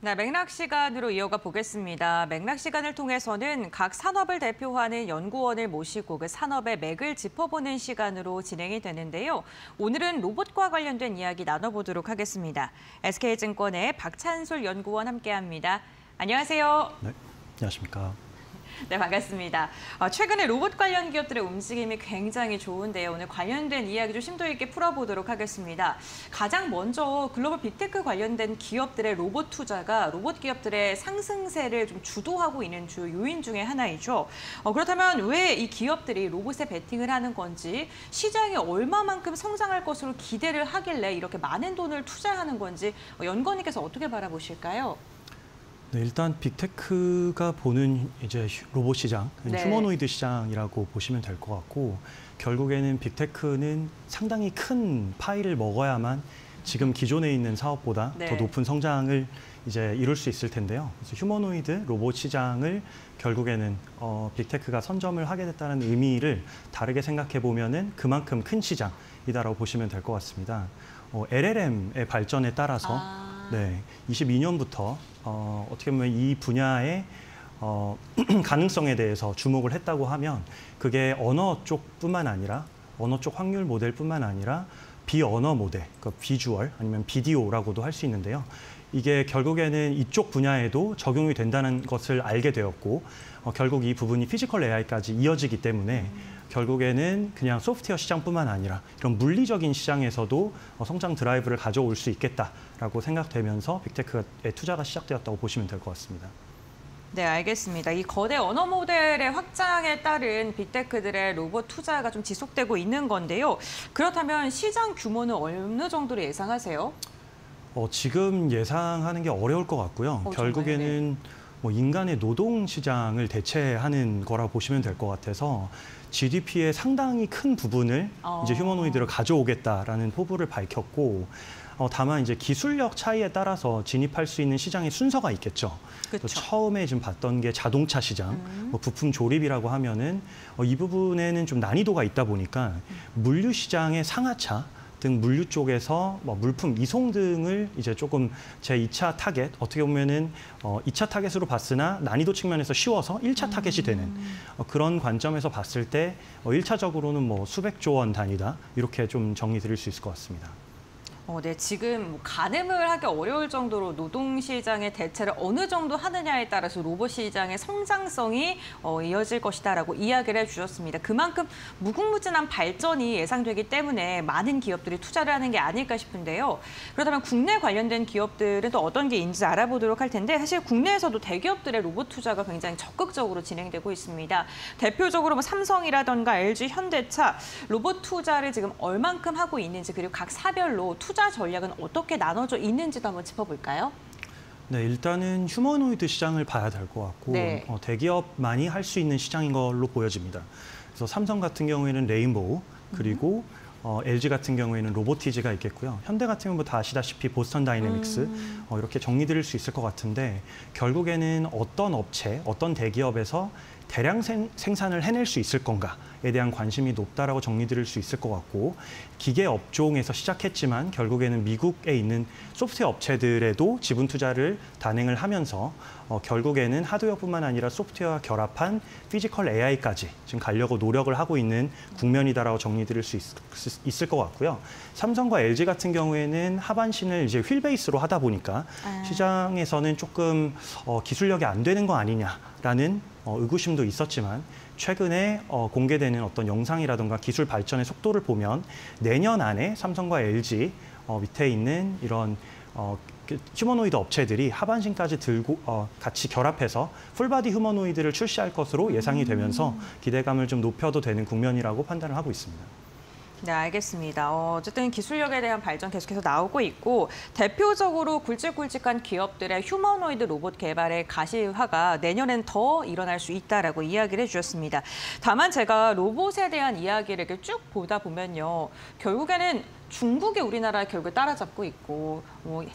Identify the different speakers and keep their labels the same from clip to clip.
Speaker 1: 네, 맥락 시간으로 이어가 보겠습니다. 맥락 시간을 통해서는 각 산업을 대표하는 연구원을 모시고 그 산업의 맥을 짚어보는 시간으로 진행이 되는데요. 오늘은 로봇과 관련된 이야기 나눠보도록 하겠습니다. SK증권의 박찬술 연구원 함께합니다. 안녕하세요.
Speaker 2: 네, 안녕하십니까.
Speaker 1: 네, 반갑습니다. 최근에 로봇 관련 기업들의 움직임이 굉장히 좋은데요. 오늘 관련된 이야기 좀 심도 있게 풀어보도록 하겠습니다. 가장 먼저 글로벌 빅테크 관련된 기업들의 로봇 투자가 로봇 기업들의 상승세를 좀 주도하고 있는 주요 요인 중에 하나이죠. 그렇다면 왜 이 기업들이 로봇에 베팅을 하는 건지, 시장이 얼마만큼 성장할 것으로 기대를 하길래 이렇게 많은 돈을 투자하는 건지 연구원님께서 어떻게 바라보실까요?
Speaker 2: 네, 일단 빅테크가 보는 이제 로봇 시장,
Speaker 1: 네.
Speaker 2: 휴머노이드 시장이라고 보시면 될 것 같고, 결국에는 빅테크는 상당히 큰 파이를 먹어야만 지금 기존에 있는 사업보다
Speaker 1: 네.
Speaker 2: 더 높은 성장을 이제 이룰 수 있을 텐데요. 그래서 휴머노이드 로봇 시장을 결국에는 빅테크가 선점을 하게 됐다는 의미를 다르게 생각해 보면은 그만큼 큰 시장이다라고 보시면 될 것 같습니다. LLM의 발전에 따라서 네, 22년부터 어떻게 보면 이 분야의 가능성에 대해서 주목을 했다고 하면 그게 언어 쪽뿐만 아니라 언어 쪽 확률 모델뿐만 아니라 비언어 모델, 그러니까 비주얼 아니면 비디오라고도 할 수 있는데요. 이게 결국에는 이쪽 분야에도 적용이 된다는 것을 알게 되었고 결국 이 부분이 피지컬 AI까지 이어지기 때문에 결국에는 그냥 소프트웨어 시장뿐만 아니라 이런 물리적인 시장에서도 성장 드라이브를 가져올 수 있겠다라고 생각되면서 빅테크의 투자가 시작되었다고 보시면 될 것 같습니다.
Speaker 1: 네, 알겠습니다. 이 거대 언어 모델의 확장에 따른 빅테크들의 로봇 투자가 좀 지속되고 있는 건데요. 그렇다면 시장 규모는 어느 정도로 예상하세요?
Speaker 2: 지금 예상하는 게 어려울 것 같고요. 결국에는 인간의 노동 시장을 대체하는 거라 보시면 될 것 같아서 GDP의 상당히 큰 부분을 이제 휴머노이드를 가져오겠다라는 포부를 밝혔고, 다만 이제 기술력 차이에 따라서 진입할 수 있는 시장의 순서가 있겠죠.
Speaker 1: 그렇죠.
Speaker 2: 처음에 지금 봤던 게 자동차 시장, 부품 조립이라고 하면은 이 부분에는 좀 난이도가 있다 보니까 물류 시장의 상하차 등 물류 쪽에서 물품 이송 등을 이제 조금 제2차 타겟, 어떻게 보면은 2차 타겟으로 봤으나 난이도 측면에서 쉬워서 1차 타겟이 되는 그런 관점에서 봤을 때 1차적으로는 수백조 원 단위다, 이렇게 좀 정리 드릴 수 있을 것 같습니다.
Speaker 1: 네, 지금 가늠을 하기 어려울 정도로 노동시장의 대체를 어느 정도 하느냐에 따라서 로봇 시장의 성장성이 이어질 것이다라고 이야기를 해주셨습니다. 그만큼 무궁무진한 발전이 예상되기 때문에 많은 기업들이 투자를 하는 게 아닐까 싶은데요. 그렇다면 국내 관련된 기업들은 또 어떤 게 있는지 알아보도록 할 텐데, 사실 국내에서도 대기업들의 로봇 투자가 굉장히 적극적으로 진행되고 있습니다. 대표적으로 삼성이라던가 LG, 현대차 로봇 투자를 지금 얼만큼 하고 있는지, 그리고 각 사별로 투자 전략은 어떻게 나눠져 있는지도 한번 짚어볼까요?
Speaker 2: 네, 일단은 휴머노이드 시장을 봐야 될 것 같고,
Speaker 1: 네.
Speaker 2: 대기업만이 할 수 있는 시장인 걸로 보여집니다. 그래서 삼성 같은 경우에는 레인보우, 그리고 LG 같은 경우에는 로보티즈가 있겠고요. 현대 같은 경우는 다 아시다시피 보스턴 다이내믹스, 이렇게 정리드릴 수 있을 것 같은데, 결국에는 어떤 업체, 어떤 대기업에서 대량 생산을 해낼 수 있을 건가에 대한 관심이 높다라고 정리드릴 수 있을 것 같고, 기계 업종에서 시작했지만 결국에는 미국에 있는 소프트웨어 업체들에도 지분 투자를 단행을 하면서 결국에는 하드웨어뿐만 아니라 소프트웨어와 결합한 피지컬 AI까지 지금 가려고 노력을 하고 있는 국면이다라고 정리드릴 수 있을 것 같고요. 삼성과 LG 같은 경우에는 하반신을 이제 휠 베이스로 하다 보니까 시장에서는 조금 기술력이 안 되는 거 아니냐라는 의구심도 있었지만, 최근에 공개되는 어떤 영상이라든가 기술 발전의 속도를 보면 내년 안에 삼성과 LG 밑에 있는 이런 휴머노이드 업체들이 하반신까지 들고 같이 결합해서 풀바디 휴머노이드를 출시할 것으로 예상이 되면서 기대감을 좀 높여도 되는 국면이라고 판단을 하고 있습니다.
Speaker 1: 네, 알겠습니다. 어쨌든 기술력에 대한 발전 계속해서 나오고 있고, 대표적으로 굵직굵직한 기업들의 휴머노이드 로봇 개발의 가시화가 내년엔 더 일어날 수 있다라고 이야기를 해주셨습니다. 다만 제가 로봇에 대한 이야기를 이렇게 쭉 보다 보면요, 결국에는 중국이 우리나라를 결국에 따라잡고 있고,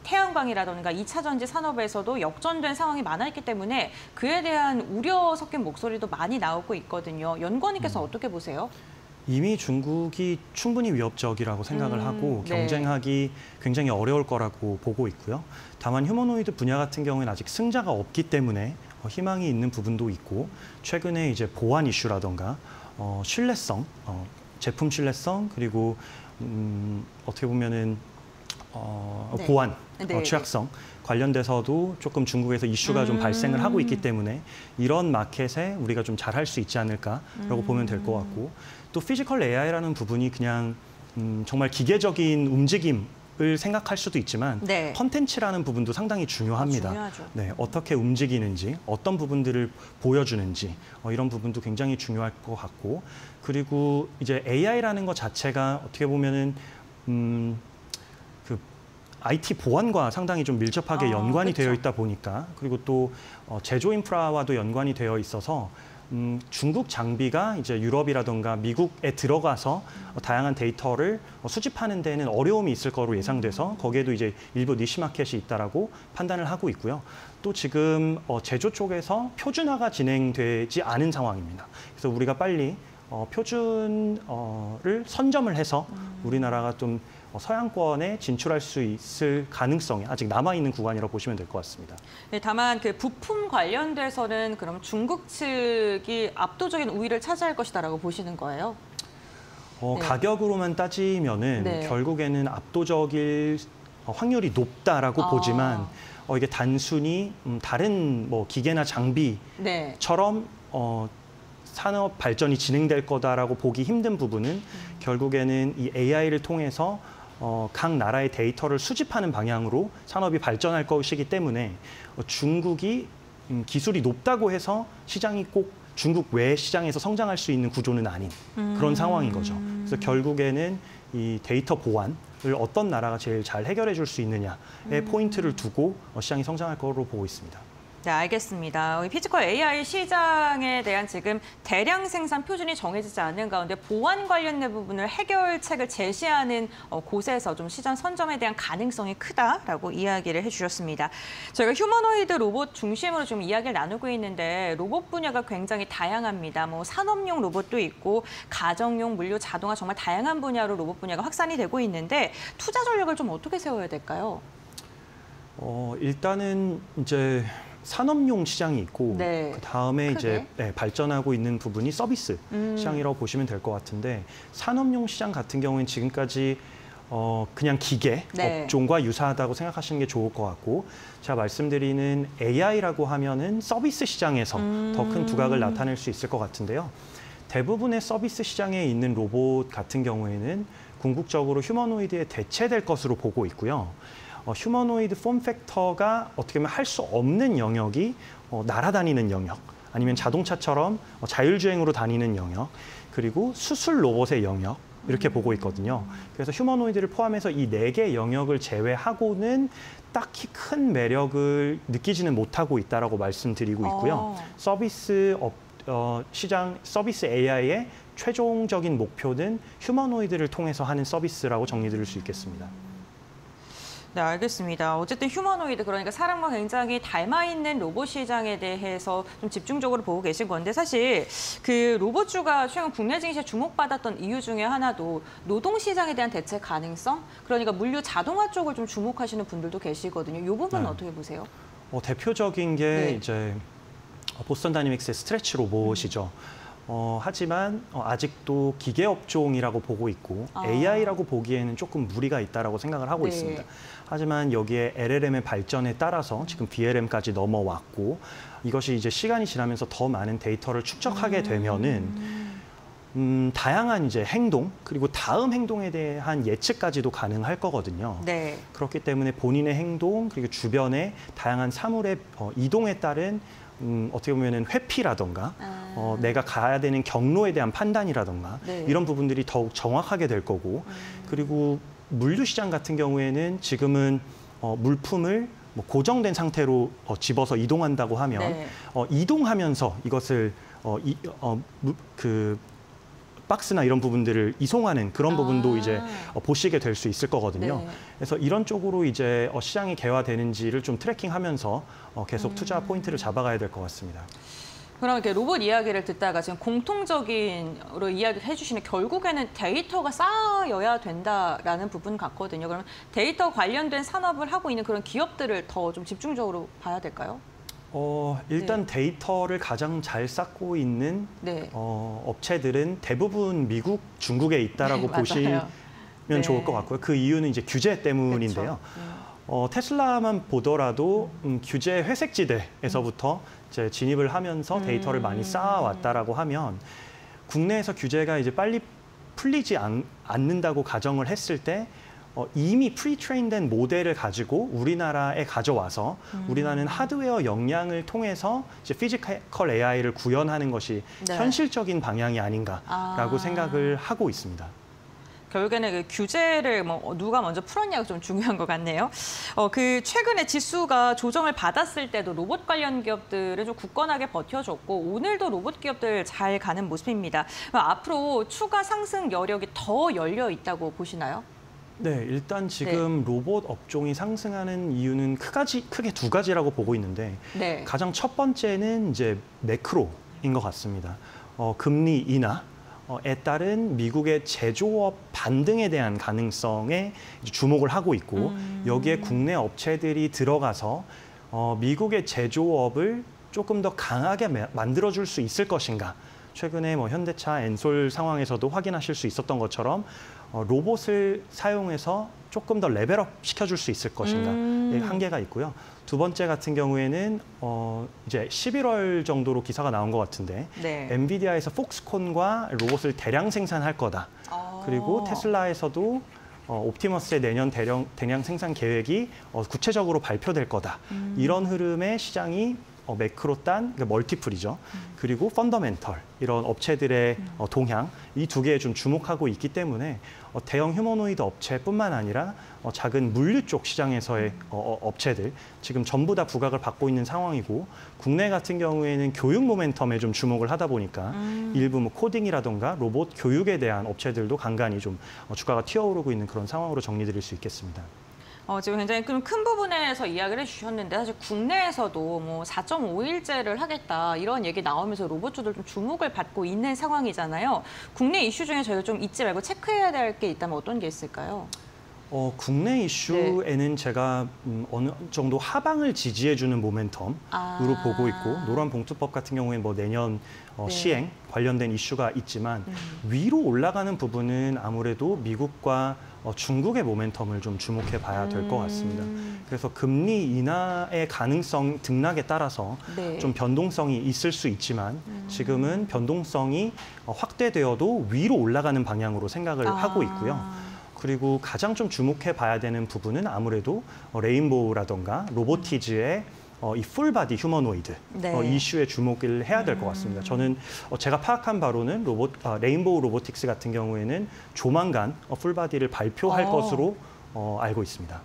Speaker 1: 태양광이라든가 2차 전지 산업에서도 역전된 상황이 많았기 때문에 그에 대한 우려 섞인 목소리도 많이 나오고 있거든요. 연구원님께서 어떻게 보세요?
Speaker 2: 이미 중국이 충분히 위협적이라고 생각을 하고
Speaker 1: 네.
Speaker 2: 경쟁하기 굉장히 어려울 거라고 보고 있고요. 다만 휴머노이드 분야 같은 경우에는 아직 승자가 없기 때문에 희망이 있는 부분도 있고 최근에 이제 보안 이슈라던가 신뢰성, 제품 신뢰성 그리고 어떻게 보면은
Speaker 1: 네.
Speaker 2: 보안,
Speaker 1: 네.
Speaker 2: 취약성 관련돼서도 조금 중국에서 이슈가 좀 발생을 하고 있기 때문에 이런 마켓에 우리가 좀 잘할 수 있지 않을까라고 보면 될 것 같고 또 피지컬 AI라는 부분이 그냥 정말 기계적인 움직임을 생각할 수도 있지만
Speaker 1: 네.
Speaker 2: 컨텐츠라는 부분도 상당히 중요합니다.
Speaker 1: 중요하죠.
Speaker 2: 네, 어떻게 움직이는지, 어떤 부분들을 보여주는지 이런 부분도 굉장히 중요할 것 같고 그리고 이제 AI라는 것 자체가 어떻게 보면은 IT 보안과 상당히 좀 밀접하게 연관이
Speaker 1: 그렇죠.
Speaker 2: 되어 있다 보니까 그리고 또 제조 인프라와도 연관이 되어 있어서 중국 장비가 이제 유럽이라던가 미국에 들어가서 다양한 데이터를 수집하는 데는 어려움이 있을 거로 예상돼서 거기에도 이제 일부 니시 마켓이 있다라고 판단을 하고 있고요. 또 지금 제조 쪽에서 표준화가 진행되지 않은 상황입니다. 그래서 우리가 빨리 표준을 선점을 해서 우리나라가 좀 서양권에 진출할 수 있을 가능성이 아직 남아있는 구간이라고 보시면 될 것 같습니다.
Speaker 1: 네, 다만 그 부품 관련돼서는 그럼 중국 측이 압도적인 우위를 차지할 것이다라고 보시는 거예요? 네.
Speaker 2: 가격으로만 따지면은
Speaker 1: 네.
Speaker 2: 결국에는 압도적일 확률이 높다라고 보지만 이게 단순히 다른 뭐 기계나 장비처럼 산업 발전이 진행될 거다라고 보기 힘든 부분은 결국에는 이 AI를 통해서 각 나라의 데이터를 수집하는 방향으로 산업이 발전할 것이기 때문에 중국이 기술이 높다고 해서 시장이 꼭 중국 외 시장에서 성장할 수 있는 구조는 아닌 그런 상황인 거죠. 그래서 결국에는 이 데이터 보안을 어떤 나라가 제일 잘 해결해 줄 수 있느냐에 포인트를 두고 시장이 성장할 거로 보고 있습니다.
Speaker 1: 네, 알겠습니다. 피지컬 AI 시장에 대한 지금 대량 생산 표준이 정해지지 않는 가운데 보안 관련된 부분을 해결책을 제시하는 곳에서 좀 시장 선점에 대한 가능성이 크다라고 이야기를 해주셨습니다. 저희가 휴머노이드 로봇 중심으로 지금 이야기를 나누고 있는데 로봇 분야가 굉장히 다양합니다. 뭐 산업용 로봇도 있고 가정용, 물류, 자동화 정말 다양한 분야로 로봇 분야가 확산이 되고 있는데 투자 전략을 좀 어떻게 세워야 될까요?
Speaker 2: 일단은 이제 산업용 시장이 있고 그 다음에 이제 발전하고 있는 부분이 서비스 시장이라고 보시면 될 것 같은데 산업용 시장 같은 경우에는 지금까지 그냥 기계 업종과 유사하다고 생각하시는 게 좋을 것 같고 제가 말씀드리는 AI라고 하면은 서비스 시장에서 더 큰 두각을 나타낼 수 있을 것 같은데요. 대부분의 서비스 시장에 있는 로봇 같은 경우에는 궁극적으로 휴머노이드에 대체될 것으로 보고 있고요. 휴머노이드 폼 팩터가 어떻게 보면 할 수 없는 영역이 날아다니는 영역, 아니면 자동차처럼 자율주행으로 다니는 영역, 그리고 수술 로봇의 영역 이렇게 보고 있거든요. 그래서 휴머노이드를 포함해서 이 4개 영역을 제외하고는 딱히 큰 매력을 느끼지는 못하고 있다라고 말씀드리고 있고요. 서비스 시장 서비스 AI의 최종적인 목표는 휴머노이드를 통해서 하는 서비스라고 정리드릴 수 있겠습니다.
Speaker 1: 네, 알겠습니다. 어쨌든 휴머노이드, 그러니까 사람과 굉장히 닮아있는 로봇 시장에 대해서 좀 집중적으로 보고 계신 건데 사실 그 로봇주가 최근 국내 증시에 주목받았던 이유 중에 하나도 노동 시장에 대한 대체 가능성? 그러니까 물류 자동화 쪽을 좀 주목하시는 분들도 계시거든요. 이 부분은 어떻게 보세요?
Speaker 2: 대표적인 게 이제 보스턴 다이내믹스의 스트레치 로봇이죠. 하지만 아직도 기계 업종이라고 보고 있고 AI라고 보기에는 조금 무리가 있다라고 생각을 하고 있습니다. 하지만 여기에 LLM의 발전에 따라서 지금 VLM까지 넘어왔고 이것이 이제 시간이 지나면서 더 많은 데이터를 축적하게 되면은 다양한 이제 행동 그리고 다음 행동에 대한 예측까지도 가능할 거거든요. 그렇기 때문에 본인의 행동 그리고 주변의 다양한 사물의 이동에 따른 어떻게 보면은 회피라던가 내가 가야 되는 경로에 대한 판단이라던가 이런 부분들이 더욱 정확하게 될 거고 그리고 물류 시장 같은 경우에는 지금은 물품을 고정된 상태로 집어서 이동한다고 하면 이동하면서 이것을 그 박스나 이런 부분들을 이송하는 그런 부분도 이제 보시게 될 수 있을 거거든요. 그래서 이런 쪽으로 이제 시장이 개화되는지를 좀 트래킹하면서 계속 투자 포인트를 잡아가야 될 것 같습니다.
Speaker 1: 그럼 이렇게 로봇 이야기를 듣다가 지금 공통적인으로 이야기를 해주시는 결국에는 데이터가 쌓여야 된다라는 부분 같거든요. 그럼 데이터 관련된 산업을 하고 있는 그런 기업들을 더 좀 집중적으로 봐야 될까요?
Speaker 2: 일단 데이터를 가장 잘 쌓고 있는 업체들은 대부분 미국, 중국에 있다라고 보시면 좋을 것 같고요. 그 이유는 이제 규제 때문인데요. 테슬라만 보더라도 규제 회색지대에서부터 이제 진입을 하면서 데이터를 많이 쌓아왔다라고 하면 국내에서 규제가 이제 빨리 풀리지 않는다고 가정을 했을 때 이미 프리트레인된 모델을 가지고 우리나라에 가져와서 우리나라는 하드웨어 역량을 통해서 이제 피지컬 AI를 구현하는 것이 현실적인 방향이 아닌가라고 생각을 하고 있습니다.
Speaker 1: 결국에는 그 규제를 누가 먼저 풀었냐가 좀 중요한 것 같네요. 그 최근에 지수가 조정을 받았을 때도 로봇 관련 기업들은 좀 굳건하게 버텨줬고 오늘도 로봇 기업들 잘 가는 모습입니다. 앞으로 추가 상승 여력이 더 열려 있다고 보시나요?
Speaker 2: 네, 일단 지금 로봇 업종이 상승하는 이유는 크게 두 가지라고 보고 있는데 가장 첫 번째는 이제 매크로인 것 같습니다. 금리 인하에 따른 미국의 제조업 반등에 대한 가능성에 주목을 하고 있고 여기에 국내 업체들이 들어가서 미국의 제조업을 조금 더 강하게 만들어줄 수 있을 것인가. 최근에 현대차, 엔솔 상황에서도 확인하실 수 있었던 것처럼 로봇을 사용해서 조금 더 레벨업 시켜줄 수 있을 것인가 한계가 있고요. 두 번째 같은 경우에는 이제 11월 정도로 기사가 나온 것 같은데 엔비디아에서 폭스콘과 로봇을 대량 생산할 거다. 그리고 테슬라에서도 옵티머스의 내년 대량 생산 계획이 구체적으로 발표될 거다. 이런 흐름의 시장이 매크로 딴 멀티플이죠. 그리고 펀더멘털 이런 업체들의 동향 이 두 개에 좀 주목하고 있기 때문에 대형 휴머노이드 업체뿐만 아니라 작은 물류 쪽 시장에서의 업체들 지금 전부 다 부각을 받고 있는 상황이고 국내 같은 경우에는 교육 모멘텀에 좀 주목을 하다 보니까 일부 코딩이라던가 로봇 교육에 대한 업체들도 간간히 좀 주가가 튀어오르고 있는 그런 상황으로 정리드릴 수 있겠습니다.
Speaker 1: 지금 굉장히 큰 부분에서 이야기를 해주셨는데 사실 국내에서도 4.5일제를 하겠다 이런 얘기 나오면서 로봇주들 좀 주목을 받고 있는 상황이잖아요. 국내 이슈 중에 저희가 좀 잊지 말고 체크해야 될 게 있다면 어떤 게 있을까요?
Speaker 2: 국내 이슈에는 제가 어느 정도 하방을 지지해주는 모멘텀으로 보고 있고 노란봉투법 같은 경우에는 내년 시행 관련된 이슈가 있지만 위로 올라가는 부분은 아무래도 미국과 중국의 모멘텀을 좀 주목해 봐야 될 것 같습니다. 그래서 금리 인하의 가능성 등락에 따라서 좀 변동성이 있을 수 있지만 지금은 변동성이 확대되어도 위로 올라가는 방향으로 생각을 하고 있고요. 그리고 가장 좀 주목해 봐야 되는 부분은 아무래도 레인보우라던가 로보티즈의 이 풀바디 휴머노이드 이슈에 주목을 해야 될 것 같습니다. 저는 제가 파악한 바로는 레인보우 로보틱스 같은 경우에는 조만간 풀바디를 발표할 것으로 알고 있습니다.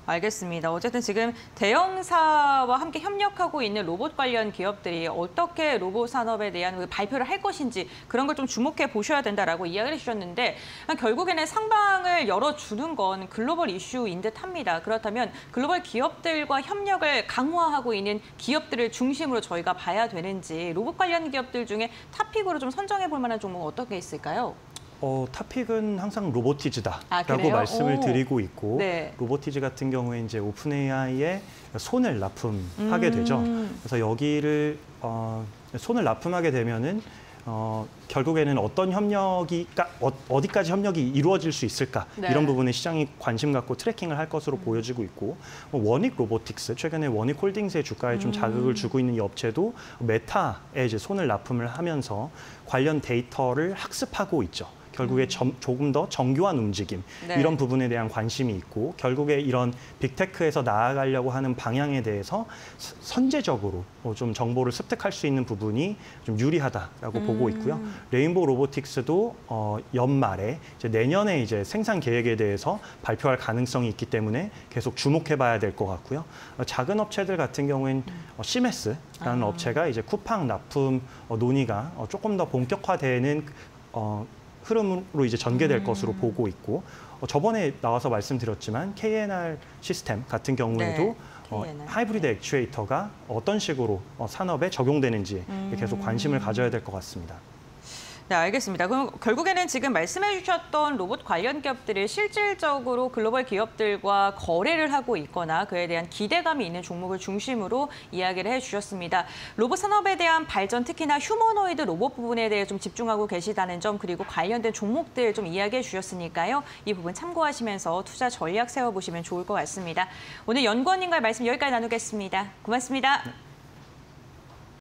Speaker 1: 알겠습니다. 어쨌든 지금 대형사와 함께 협력하고 있는 로봇 관련 기업들이 어떻게 로봇 산업에 대한 발표를 할 것인지 그런 걸 좀 주목해 보셔야 된다라고 이야기를 해주셨는데 결국에는 상방을 열어주는 건 글로벌 이슈인 듯합니다. 그렇다면 글로벌 기업들과 협력을 강화하고 있는 기업들을 중심으로 저희가 봐야 되는지 로봇 관련 기업들 중에 탑픽으로 좀 선정해 볼 만한 종목 어떤 게 있을까요?
Speaker 2: 탑픽은 항상 로보티즈다라고 말씀을 드리고 있고 로보티즈 같은 경우에 이제 오픈 AI에 손을 납품하게 되죠. 그래서 여기를 손을 납품하게 되면은 결국에는 어떤 협력이 어디까지 협력이 이루어질 수 있을까 이런 부분에 시장이 관심 갖고 트래킹을 할 것으로 보여지고 있고 원익 로보틱스 최근에 원익 홀딩스의 주가에 좀 자극을 주고 있는 이 업체도 메타에 이제 손을 납품을 하면서 관련 데이터를 학습하고 있죠. 결국에 조금 더 정교한 움직임 이런 부분에 대한 관심이 있고 결국에 이런 빅테크에서 나아가려고 하는 방향에 대해서 선제적으로 좀 정보를 습득할 수 있는 부분이 좀 유리하다라고 보고 있고요. 레인보우 로보틱스도 연말에 이제 내년에 이제 생산 계획에 대해서 발표할 가능성이 있기 때문에 계속 주목해봐야 될 것 같고요. 작은 업체들 같은 경우엔 시메스라는 업체가 이제 쿠팡 납품 논의가 조금 더 본격화되는 흐름으로 이제 전개될 것으로 보고 있고 저번에 나와서 말씀드렸지만 KNR 시스템 같은 경우에도 하이브리드 액추에이터가 어떤 식으로 산업에 적용되는지 계속 관심을 가져야 될 것 같습니다.
Speaker 1: 네, 알겠습니다. 그럼 결국에는 지금 말씀해 주셨던 로봇 관련 기업들이 실질적으로 글로벌 기업들과 거래를 하고 있거나 그에 대한 기대감이 있는 종목을 중심으로 이야기를 해주셨습니다. 로봇 산업에 대한 발전, 특히나 휴머노이드 로봇 부분에 대해 좀 집중하고 계시다는 점, 그리고 관련된 종목들 좀 이야기해 주셨으니까요. 이 부분 참고하시면서 투자 전략 세워보시면 좋을 것 같습니다. 오늘 연구원님과의 말씀 여기까지 나누겠습니다. 고맙습니다.
Speaker 2: 네.